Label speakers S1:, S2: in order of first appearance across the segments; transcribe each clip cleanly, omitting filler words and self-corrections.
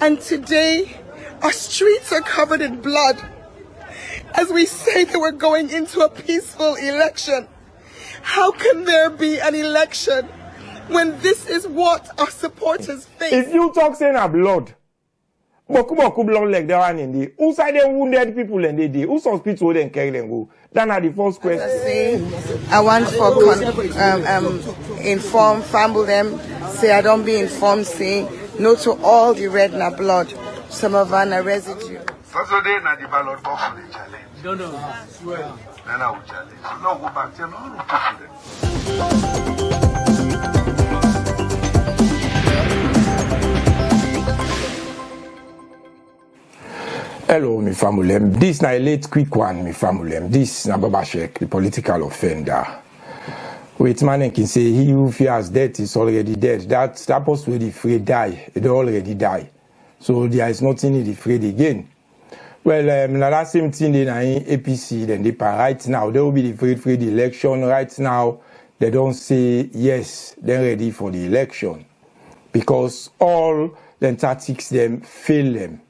S1: And today, our streets are covered in blood as we say that we're going into a peaceful election. How can there be an election when this is what our supporters face?
S2: If you talk saying a blood, boku blood like that one in the who side them wounded people and they who's hospital then carry them go. That's not the first question.
S1: I want for inform, famble them, say I don't be informed, say no to all the red na blood, some of our residue.
S3: Saturday na the ballot box on the challenge.
S4: No.
S3: Well, then I will challenge. No, go back to
S2: Hello, my family. This is a late quick one, my family. This is Babashek, the political offender. Wait, man, can say he who fears death is already dead. That person with the afraid die, they already die. So there is nothing in the afraid again. Well, now that same thing in APC, then they right now, they will be afraid for the election. Right now, they don't say yes, they're ready for the election. Because all the tactics them fail them.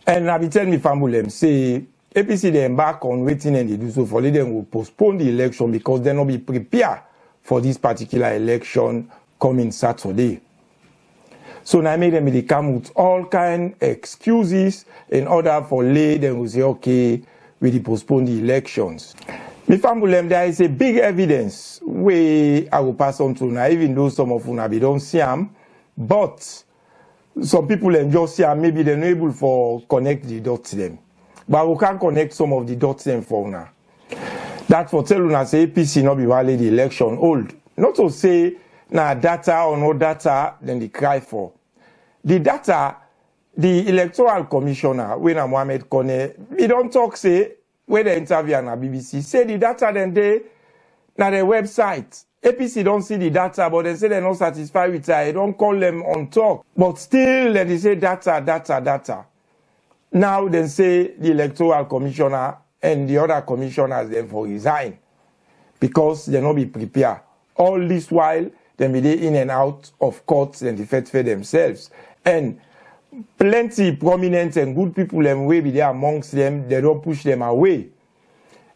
S2: And I be telling me family, say APC they embark on waiting and they do so for them will postpone the election because they not be prepared for this particular election coming Saturday. So now I made them they come with all kind of excuses in order for lay them will say okay, we postpone the elections. Me family there is a big evidence where I will pass on to now, even though some of you don't see them, but some people just see maybe they're not able to connect the dots them. But we can connect some of the dots them for now. That for tell you say APC not be valid the election old. Not to say now data or no data, then they cry for. The data, the electoral commissioner, when Mohamed Kone, we don't talk say, when they interview on BBC, say the data then they, now their website. APC don't see the data, but they say they're not satisfied with it. They don't call them on talk. But still, they say data. Now they say the electoral commissioner and the other commissioners therefore resign because they not be prepared. All this while, they be in and out of courts and defend for themselves. And plenty prominent and good people them way be there amongst them, they don't push them away.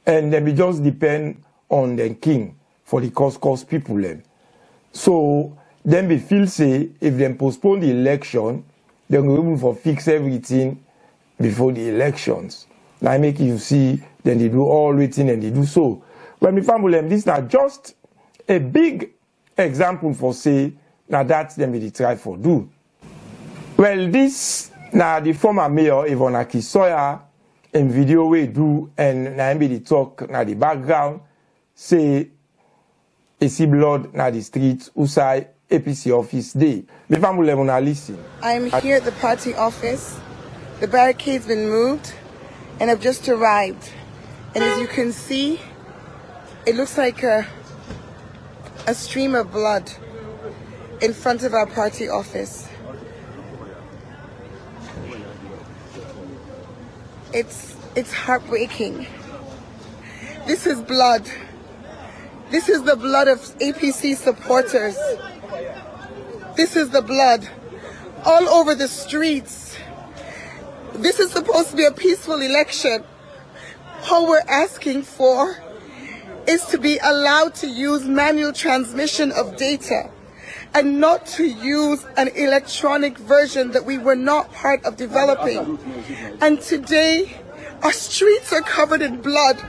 S2: And they be just depend on the king for the cause people them. So then we feel say if they postpone the election, they're able to fix everything before the elections. Now I make you see, then they do all waiting and they do so. When we found them, this is not just a big example for say, now that's them they try for do. Well, this now the former mayor Yvonne Akisoya in video we do and now they talk now the background say I see blood na the streets outside APC office day. Me family wanna listen.
S1: I'm here at the party office. The barricade's been moved and I've just arrived. And as you can see, it looks like a stream of blood in front of our party office. It's heartbreaking. This is blood. This is the blood of APC supporters. This is the blood all over the streets. This is supposed to be a peaceful election. All we're asking for is to be allowed to use manual transmission of data and not to use an electronic version that we were not part of developing. And today, our streets are covered in blood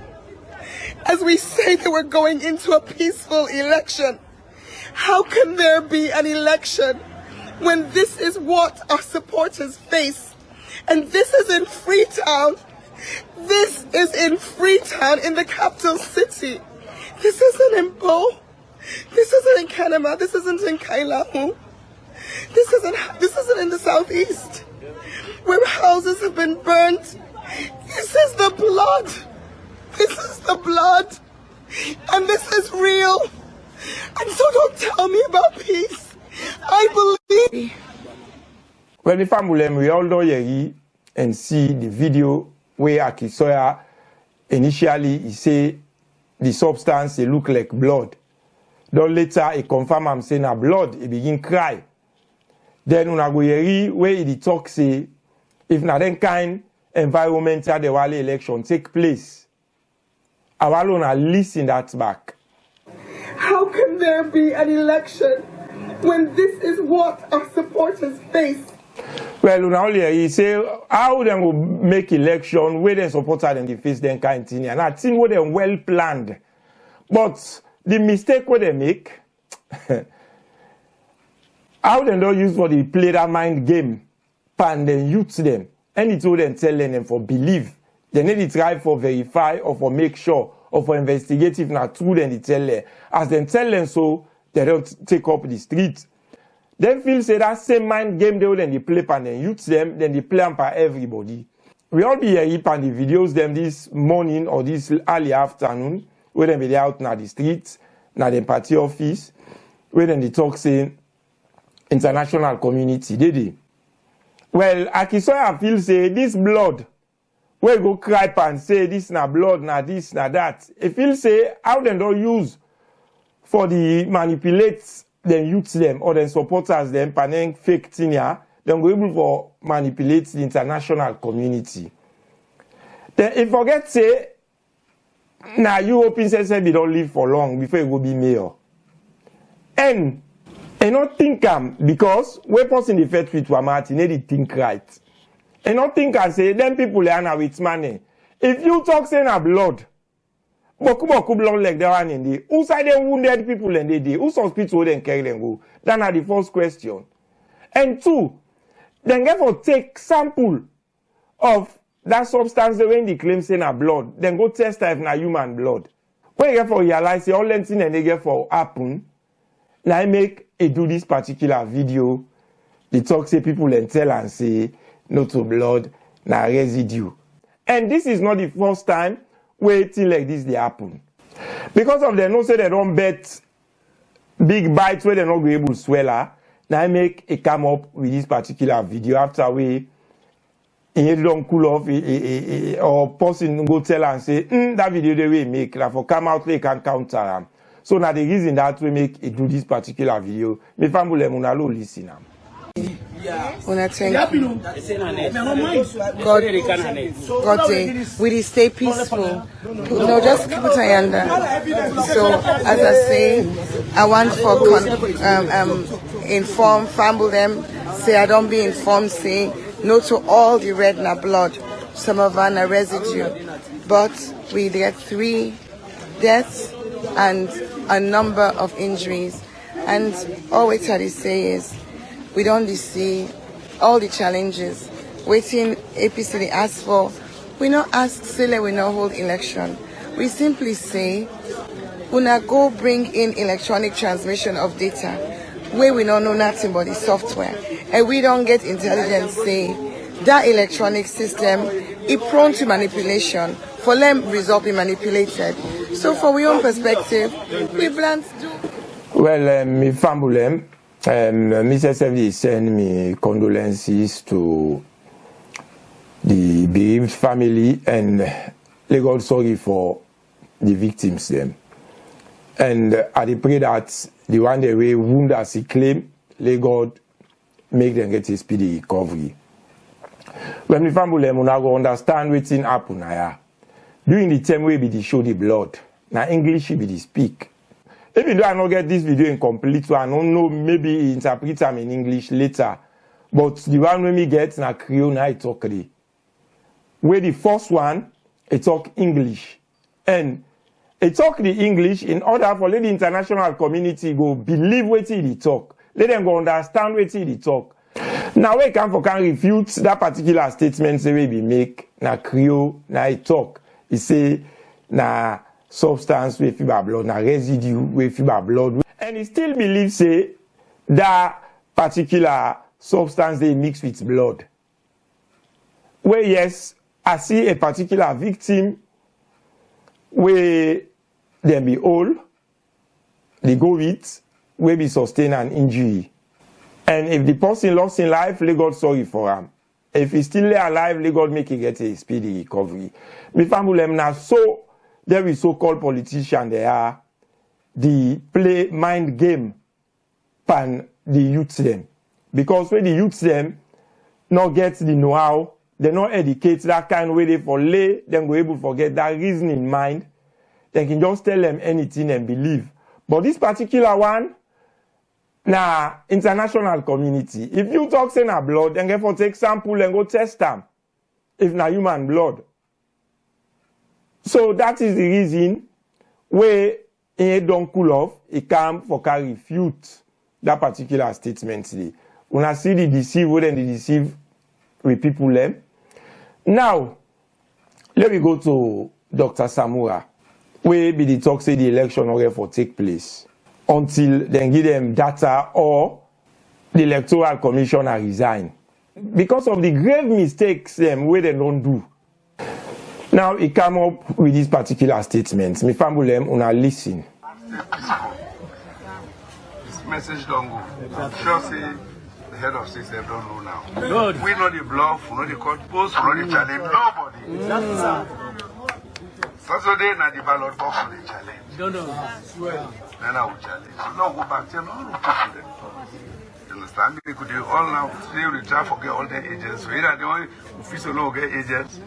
S1: as we say that we're going into a peaceful election. How can there be an election when this is what our supporters face? And this is in Freetown. This is in Freetown, in the capital city. This isn't in Bo. This isn't in Kanama. This isn't in Kailahu. This isn't in the southeast, where houses have been burnt. This is the blood. This is the blood. And this is real. And so don't tell me about peace. I believe.
S2: Well, the family, we all know here and see the video where Akisoya initially he say the substance it look like blood. Then later he confirm I'm saying a blood, he begin cry. Then una go hear where the talk say if na then kind environmental the Wale election take place. Our una listen that back.
S1: How can there be an election when this is what our supporters face?
S2: Well, una only he say how them will make election where them supporters them they face them kind thing, and I think what them well planned. But the mistake what they make, how they don't use for the play that mind game, pan then youth them, and it told them tell them for believe. They need to try for verify or for make sure or for investigate if not true then they tell them. As they tell them so, they don't take up the street. Then feel say that same mind game they will then they play pan then youth them, then they play them for everybody. We all be here pan the videos them this morning or this early afternoon, where them be out na the streets, na the party office, where then they talk saying international community, did they? Well, Akisoya feel say this blood, where go cry and say this na blood, na this, na that. It feel say how them don't use for the manipulate them youths them or them supporters them panning fake thing here, them go able for manipulate the international community. Then if forget say now European say don't live for long before you go be mayor. And not think because we person the faith with Wamat, you need to think right. And not think and say them people are now with money. If you talk saying a blood, boku blood like that one in the who side them wounded people in the day, who's hospital then carry them go? That are the first question. And two, then get for take sample of that substance when they claim saying a blood, then go test if na human blood. When you get for realize all the thing and they get for happen, now I make a do this particular video. They talk say people and tell and say no to blood, na residue. And this is not the first time where things like this they happen. Because of them, no say they don't bet big bites where they're not able to swallow. Now I make a come up with this particular video after we in don't cool off or person go tell and say that video they will make that for come out they can counter them. So now the reason that we make it do this particular video, me family munalo listen am.
S1: Una thank you. God we stay peaceful. No, just keep it under. So as I say, I want for inform family them. Say I don't be informed. Say no to all the red na blood. Some of them are residue, but we get 3 deaths and a number of injuries. And all we try to say is we don't see all the challenges waiting APC they ask for. We not ask silly, we not hold election. We simply say una go bring in electronic transmission of data where we don't know nothing but the software, and we don't get intelligence say that electronic system is prone to manipulation. For them result be manipulated. So for our own perspective, we plan to do.
S2: Well, me family, Mr. Sevdi send me condolences to the bereaved family and they got sorry for the victims them. And I pray that the one they were wound as he claim, let God make them get a speedy recovery. When the family will go understand what's happen here. During the time we be the show the blood, now English be the speak. Even though I don't get this video in complete, so I don't know, maybe interpret them in English later. But the one when me get na Creole, na I talk the. Where the first one, I talk English. And I talk the English in order for let the international community go believe what he talk. Let them go understand what he talk. Now we can refute that particular statement say we be make na Creole, na I talk. He say na substance with fiber blood, na residue with fiber blood. And he still believes say that particular substance they mix with blood. Where yes, I see a particular victim where they be old, they go with, where be sustain an injury. And if the person lost in life, let God sorry for him. If he's still alive, let God make it get a speedy recovery. Me family now so there is so-called politicians they are the play mind game pan the youth them. because when the youths them not get the know-how, they not educate that kind of way they for lay, then go able to forget that reason in mind. They can just tell them anything and believe. But this particular one, na international community. If you talk say na blood, then get for take sample and go test them. If na human blood. So that is the reason where it don't cool off, it come for carry refute that particular statement today. When I see the deceive, when they deceive with people them. Now, let me go to Dr. Samura. Where be the talk say the election already for take place until they give them data or the electoral commissioner resign because of the grave mistakes where they don't do. Now he come up with this particular statement. Me family una listen.
S3: Stay peaceful. This message don't go. I'm sure say the head of state don't know now. Good. We know the bluff, we know the court post, we know the challenge. Nobody. Saturday na the ballot box for the challenge.
S4: No. Swear.
S3: Then I will challenge. No, go back. Tell all the people. You understand? They could do all now. They will try to forget all the agents. So either the only official no get agents,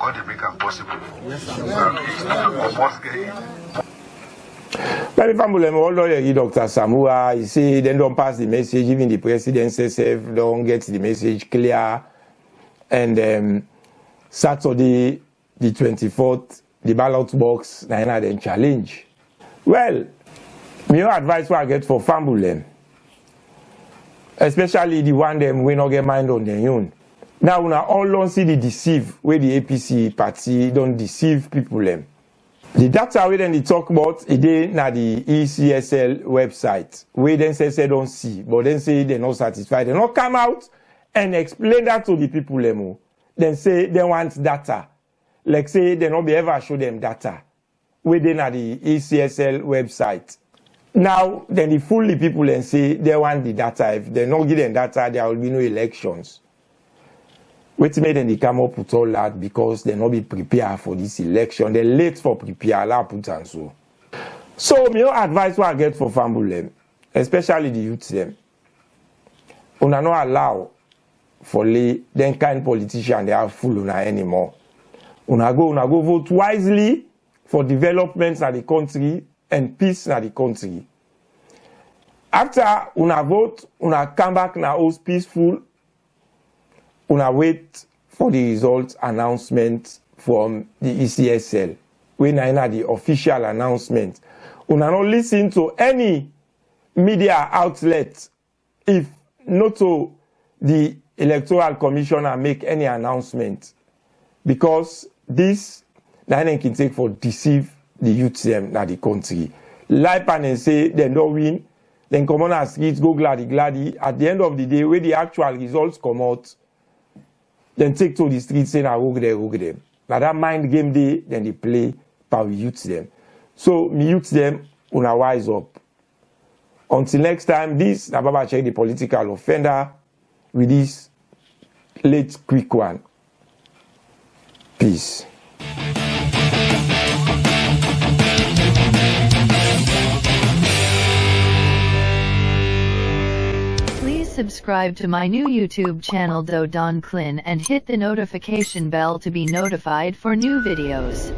S3: or they make them possible. Yes, sir.
S2: Maybe family although Dr. Samura, he say they don't pass the message, even the president herself don't get the message clear. And Saturday, the 24th, the ballot box, na then challenge. Well, my advice what I get for family, especially the one them we not get mind on their own. Now we all don't see the deceive where the APC party don't deceive people them. The data we then they talk about it na the ECSL website where then say don't see, but then say they're not satisfied. They not come out and explain that to the people them. Then say they want data. Like say they not be ever show them data within the ECSL website. Now then the fully people and say they want the data. If they not give them data, there will be no elections. Wait made them they come up with all that because they not be prepared for this election. They're late for prepare put and so. So my advice what I get for family, especially the youth them. Una not allow for them kind politician they are full una anymore. Una go vote wisely for developments in the country and peace in the country. After una vote, una come back na house peaceful. Una wait for the result announcement from the ECSL. When I the official announcement. Una not listen to any media outlet if not to the electoral commissioner make any announcement. Because this they can take for deceive the youth them na the country. Lie and say they don't win, then come on as streets go gladdy. At the end of the day, where the actual results come out, then take to the streets saying I rogue them. Now that mind game day, then they play power youth them. So me youth them una wise up. Until next time, this na Baba check the political offender with this late quick one. Peace.
S5: Please subscribe to my new YouTube channel Don CLIN and hit the notification bell to be notified for new videos.